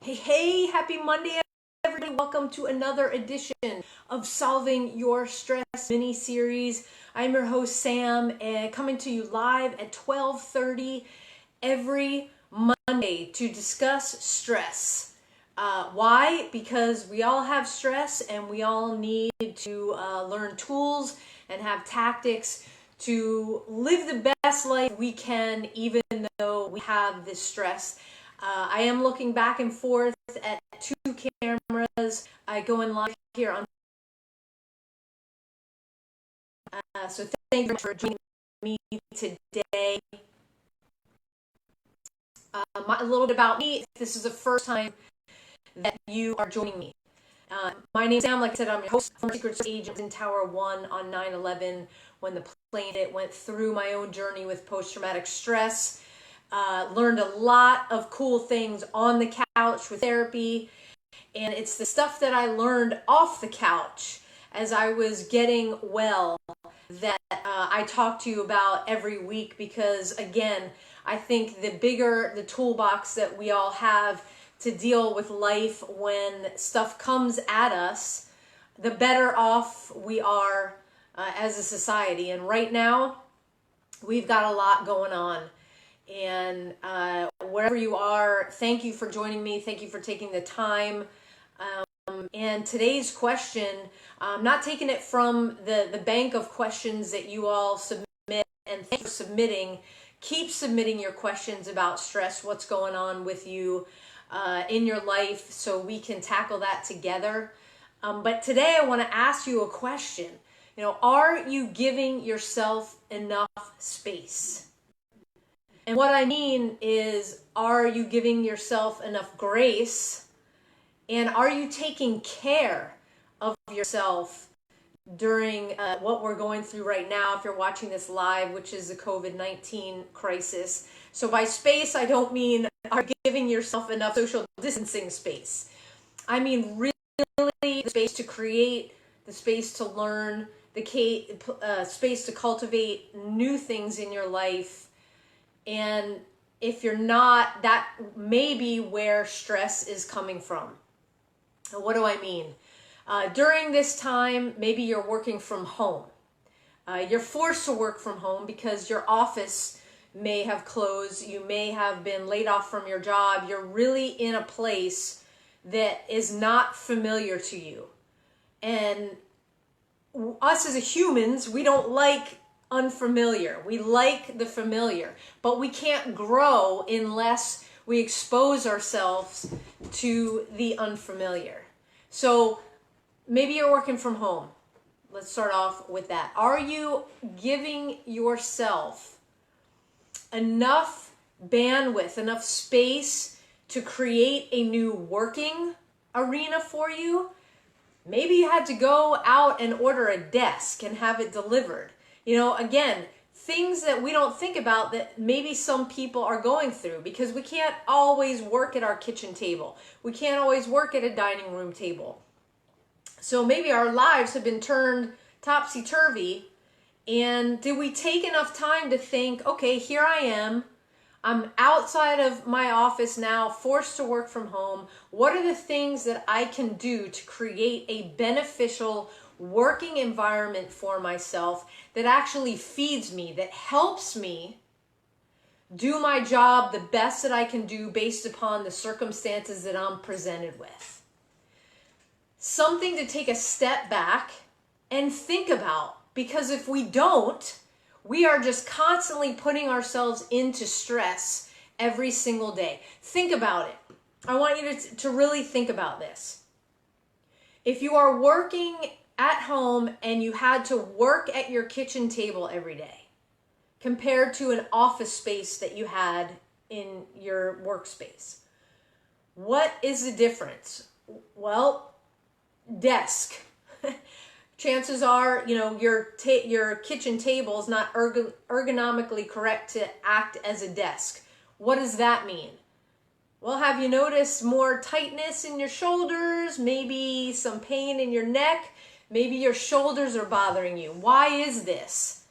Hey, happy Monday, everybody. Welcome to another edition of Solving Your Stress mini-series. I'm your host, Sam, and coming to you live at 12:30 every Monday to discuss stress. Why? Because we all have stress and we all need to learn tools and have tactics to live the best life we can, even though we have this stress. I am looking back and forth at two cameras. I go in live here on. So thank you for joining me today. A little bit about me. If this is the first time that you are joining me. My name is Sam. Like I said, I'm your host, former Secret Service agent in Tower 1 on 9/11 when the plane hit. Went through my own journey with post-traumatic stress. Learned a lot of cool things on the couch with therapy, and it's the stuff that I learned off the couch as I was getting well that I talk to you about every week, because again, I think the bigger the toolbox that we all have to deal with life when stuff comes at us, the better off we are as a society. And right now, we've got a lot going on. And wherever you are, thank you for joining me. Thank you for taking the time. And today's question, I'm not taking it from the bank of questions that you all submit, and thank you for submitting. Keep submitting your questions about stress, what's going on with you in your life, so we can tackle that together. But today I want to ask you a question. Are you giving yourself enough space? And what I mean is, are you giving yourself enough grace? And are you taking care of yourself during what we're going through right now, if you're watching this live, which is the COVID-19 crisis? So by space, I don't mean are you giving yourself enough social distancing space. I mean really the space to create, the space to learn, the space to cultivate new things in your life. And if you're not, that may be where stress is coming from. What do I mean? During this time, maybe you're working from home. You're forced to work from home because your office may have closed. You may have been laid off from your job. You're really in a place that is not familiar to you. And us as humans, we don't like unfamiliar. We like the familiar, but we can't grow unless we expose ourselves to the unfamiliar. So maybe you're working from home. Let's start off with that. Are you giving yourself enough bandwidth, enough space to create a new working arena for you? Maybe you had to go out and order a desk and have it delivered. Again, things that we don't think about that maybe some people are going through, because we can't always work at our kitchen table. We can't always work at a dining room table. So maybe our lives have been turned topsy-turvy, and did we take enough time to think, okay, here I am. I'm outside of my office now, forced to work from home. What are the things that I can do to create a beneficial working environment for myself that actually feeds me, that helps me do my job the best that I can do based upon the circumstances that I'm presented with? Something to take a step back and think about, because if we don't, we are just constantly putting ourselves into stress every single day. Think about it. I want you to really think about this. If you are working at home and you had to work at your kitchen table every day compared to an office space that you had in your workspace, what is the difference? Well, desk. Chances are, your kitchen table is not ergonomically correct to act as a desk. What does that mean? Well, have you noticed more tightness in your shoulders? Maybe some pain in your neck? Maybe your shoulders are bothering you. Why is this?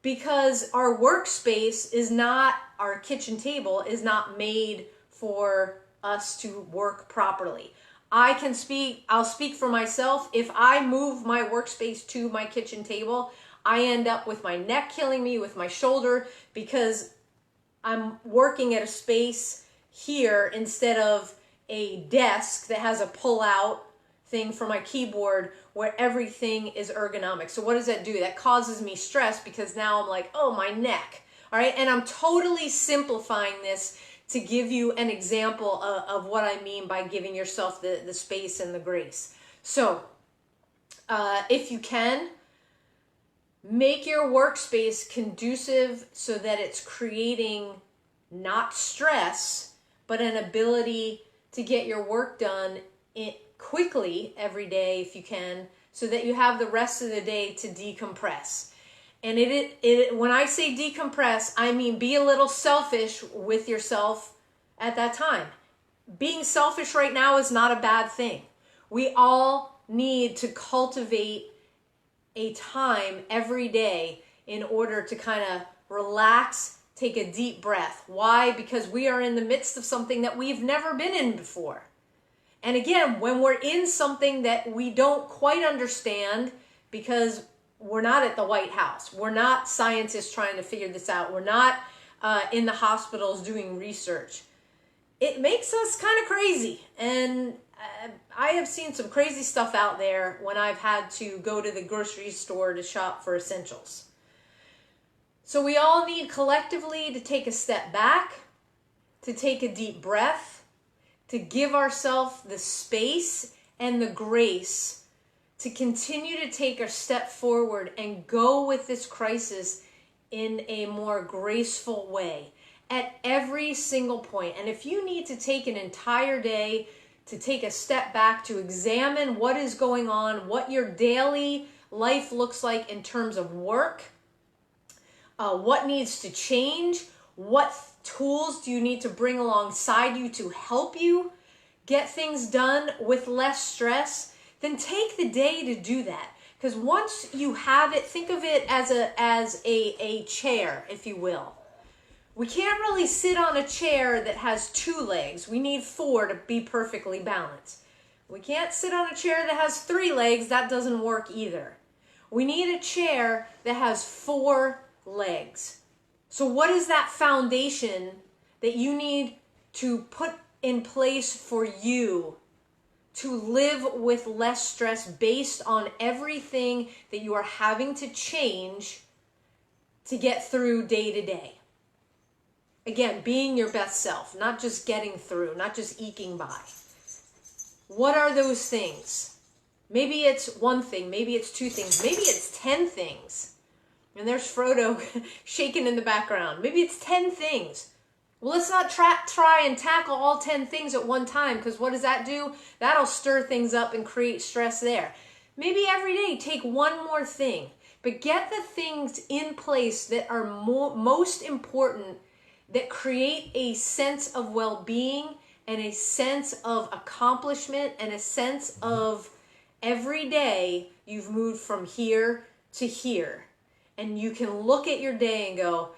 Because our workspace is not, our kitchen table is not made for us to work properly. I'll speak for myself. If I move my workspace to my kitchen table, I end up with my neck killing me, with my shoulder, because I'm working at a space here instead of a desk that has a pull-out thing for my keyboard where everything is ergonomic. So what does that do? That causes me stress because now I'm like, oh, my neck. All right, and I'm totally simplifying this to give you an example of what I mean by giving yourself the space and the grace. So if you can, make your workspace conducive so that it's creating not stress, but an ability to get your work done quickly every day if you can, so that you have the rest of the day to decompress. And when I say decompress, I mean be a little selfish with yourself at that time. Being selfish right now is not a bad thing. We all need to cultivate a time every day in order to kind of relax, take a deep breath. Why? Because we are in the midst of something that we've never been in before. And again, when we're in something that we don't quite understand, because we're not at the White House, we're not scientists trying to figure this out, we're not in the hospitals doing research, it makes us kind of crazy. And I have seen some crazy stuff out there when I've had to go to the grocery store to shop for essentials. So we all need collectively to take a step back, to take a deep breath, to give ourselves the space and the grace to continue to take a step forward and go with this crisis in a more graceful way at every single point. And if you need to take an entire day to take a step back, to examine what is going on, what your daily life looks like in terms of work, what needs to change, what tools do you need to bring alongside you to help you get things done with less stress, then take the day to do that. Because once you have it, think of it as a chair, if you will. We can't really sit on a chair that has 2 legs. We need 4 to be perfectly balanced. We can't sit on a chair that has 3 legs. That doesn't work either. We need a chair that has 4 legs. So what is that foundation that you need to put in place for you to live with less stress based on everything that you are having to change to get through day to day? Again, being your best self, not just getting through, not just eking by. What are those things? Maybe it's 1 thing, maybe it's 2 things, maybe it's 10 things. And there's Frodo shaking in the background. Maybe it's 10 things. Well, let's not try and tackle all 10 things at one time, because what does that do? That'll stir things up and create stress there. Maybe every day take 1 more thing, but get the things in place that are most important, that create a sense of well-being and a sense of accomplishment and a sense of every day you've moved from here to here. And you can look at your day and go,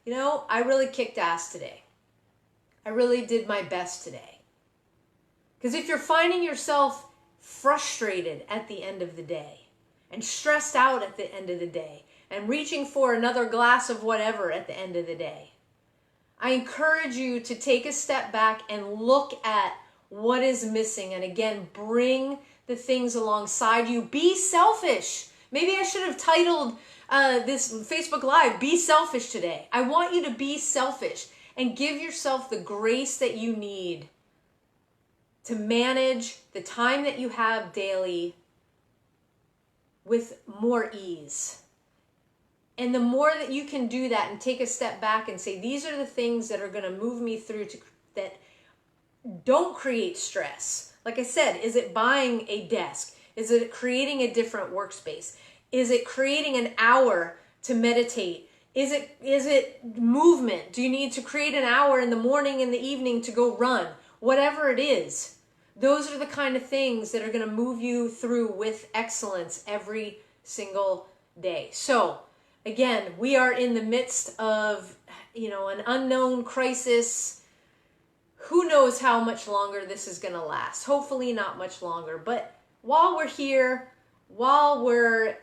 you know, I really kicked ass today. I really did my best today. Because if you're finding yourself frustrated at the end of the day and stressed out at the end of the day and reaching for another glass of whatever at the end of the day, I encourage you to take a step back and look at what is missing. And again, bring the things alongside you. Be selfish. Maybe I should have titled this Facebook Live, Be Selfish Today. I want you to be selfish and give yourself the grace that you need to manage the time that you have daily with more ease. And the more that you can do that and take a step back and say, these are the things that are going to move me through that don't create stress. Like I said, is it buying a desk? Is it creating a different workspace? Is it creating an hour to meditate? Is it movement? Do you need to create an hour in the morning and the evening to go run? Whatever it is, those are the kind of things that are going to move you through with excellence every single day. So again, we are in the midst of, an unknown crisis. knows how much longer this is going to last. Hopefully not much longer. But while we're here, while we're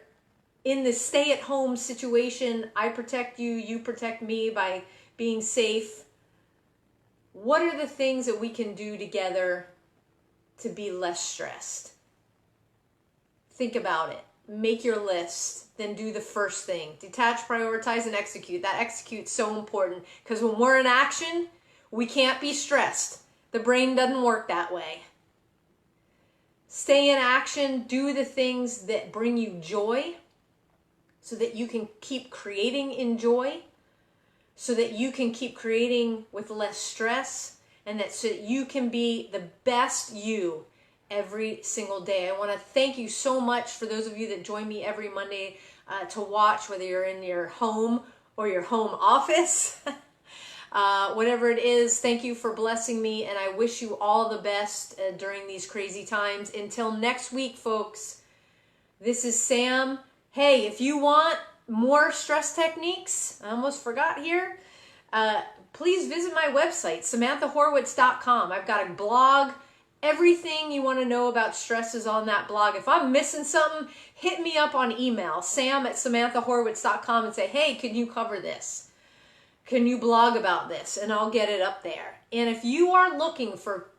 in this stay-at-home situation, I protect you, you protect me by being safe. What are the things that we can do together to be less stressed? Think about it. Make your list. Then do the first thing. Detach, prioritize, and execute. That execute's so important because when we're in action, we can't be stressed. The brain doesn't work that way. Stay in action. Do the things that bring you joy so that you can keep creating in joy, so that you can keep creating with less stress, and that so that you can be the best you every single day. I want to thank you so much for those of you that join me every Monday to watch, whether you're in your home or your home office. Whatever it is, thank you for blessing me, and I wish you all the best during these crazy times. Until next week, folks, this is Sam. Hey, if you want more stress techniques, I almost forgot here, please visit my website, samanthahorwitz.com. I've got a blog. Everything you want to know about stress is on that blog. If I'm missing something, hit me up on email, sam@samanthahorwitz.com, and say, hey, can you cover this? Can you blog about this? And I'll get it up there. And if you are looking for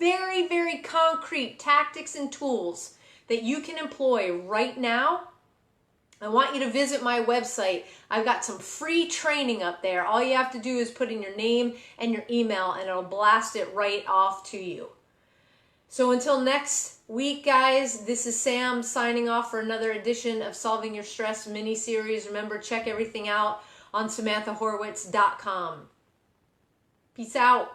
very, very concrete tactics and tools that you can employ right now, I want you to visit my website. I've got some free training up there. All you have to do is put in your name and your email, and it'll blast it right off to you. So until next week, guys, this is Sam signing off for another edition of Solving Your Stress mini-series. Remember, check everything out on samanthahorwitz.com. Peace out.